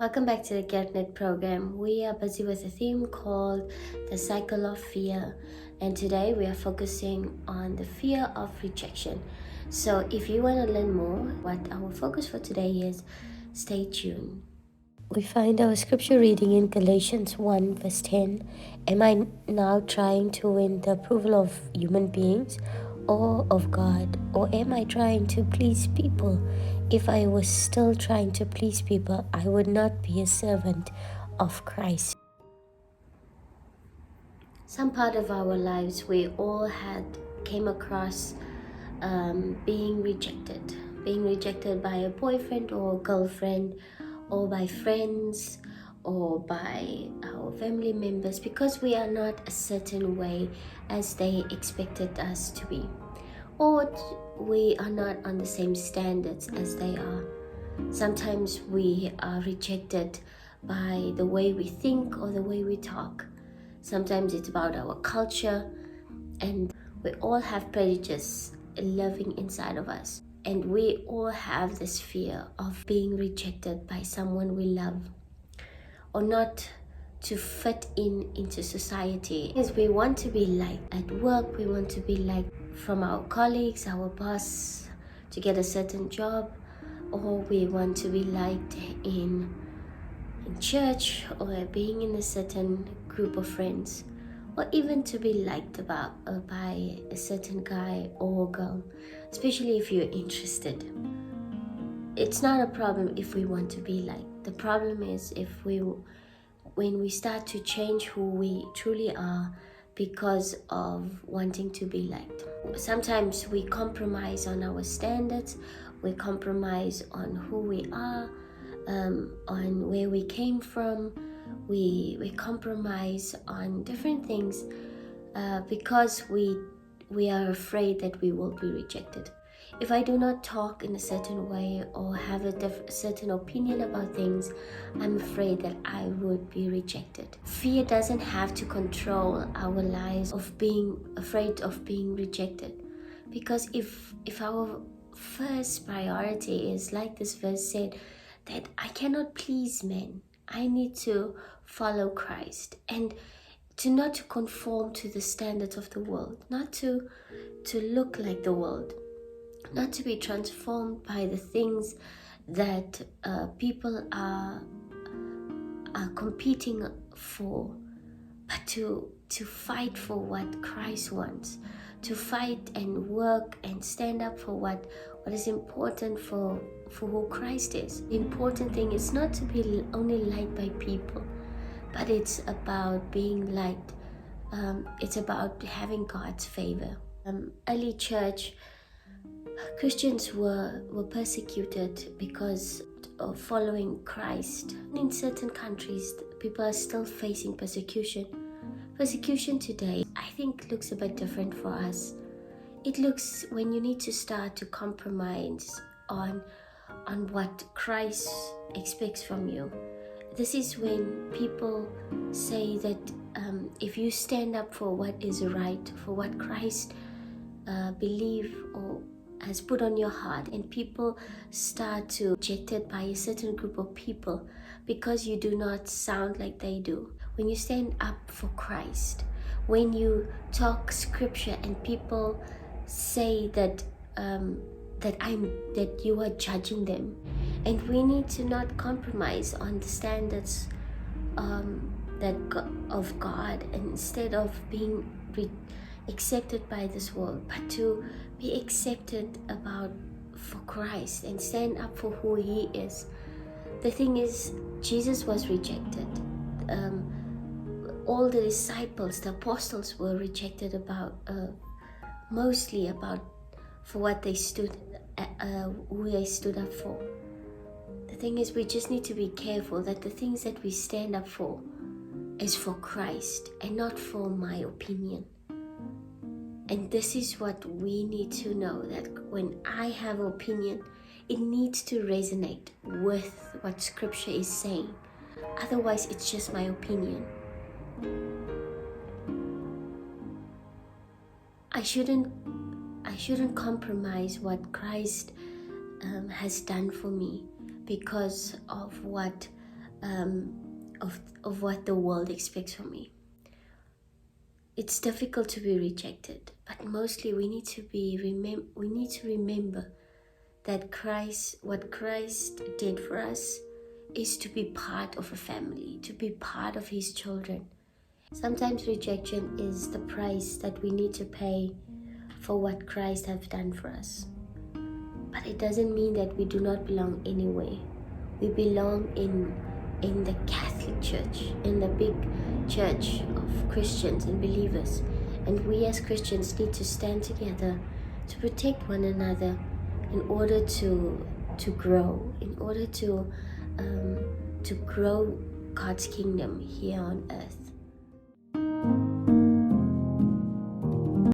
Welcome back to the GetNet program. We are busy with a theme called the Cycle of Fear, and today we are focusing on the fear of rejection. So if you want to learn more, what our focus for today is, stay tuned. We find our scripture reading in Galatians 1 verse 10. Am I now trying to win the approval of human beings or of God? Or am I trying to please people? If I was still trying to please people, I would not be a servant of Christ. Some part of our lives we all came across being rejected by a boyfriend or girlfriend, or by friends, or by our family members, because we are not a certain way as they expected us to be, or we are not on the same standards as they are. Sometimes we are rejected by the way we think or the way we talk. Sometimes it's about our culture, and we all have prejudice living inside of us. And we all have this fear of being rejected by someone we love, or not to fit into society. Because we want to be liked at work, we want to be liked from our colleagues, our boss, to get a certain job, or we want to be liked in church, or being in a certain group of friends, or even to be liked by a certain guy or girl, especially if you're interested. It's not a problem if we want to be liked. The problem is when we start to change who we truly are because of wanting to be liked. Sometimes we compromise on our standards, we compromise on who we are, on where we came from. We compromise on different things because we are afraid that we will be rejected. If I do not talk in a certain way or have a certain opinion about things, I'm afraid that I would be rejected. Fear doesn't have to control our lives of being afraid of being rejected, because if our first priority is, like this verse said, that I cannot please men, I need to follow Christ, and not to conform to the standards of the world, not to look like the world, not to be transformed by the things that people are competing for, but to fight for what Christ wants, to fight and work and stand up for what is important for who Christ is. The important thing is not to be only liked by people, but it's about being liked. It's about having God's favor. Early church Christians were persecuted because of following Christ. In certain countries, people are still facing persecution. Persecution today, I think, looks a bit different for us. It looks when you need to start to compromise on what Christ expects from you. This is when people say that if you stand up for what is right, for what Christ believe or has put on your heart, and people start to be rejected by a certain group of people because you do not sound like they do. When you stand up for Christ, when you talk scripture and people say that that you are judging them, and we need to not compromise on the standards of God, and instead of being accepted by this world, but to be accepted for Christ and stand up for who He is. The thing is, Jesus was rejected. All the disciples, the apostles, were rejected mostly for what they stood, who they stood up for. The thing is, we just need to be careful that the things that we stand up for is for Christ and not for my opinion. And this is what we need to know, that when I have an opinion, it needs to resonate with what Scripture is saying. Otherwise, it's just my opinion. I shouldn't compromise what Christ has done for me because of what of what the world expects from me. It's difficult to be rejected, but mostly we need to remember that what Christ did for us is to be part of a family, to be part of his children. Sometimes rejection is the price that we need to pay for what Christ has done for us. But it doesn't mean that we do not belong anyway. We belong in the Catholic Church, in the big church of Christians and believers. And we as Christians need to stand together to protect one another in order to grow, in order to grow God's kingdom here on earth.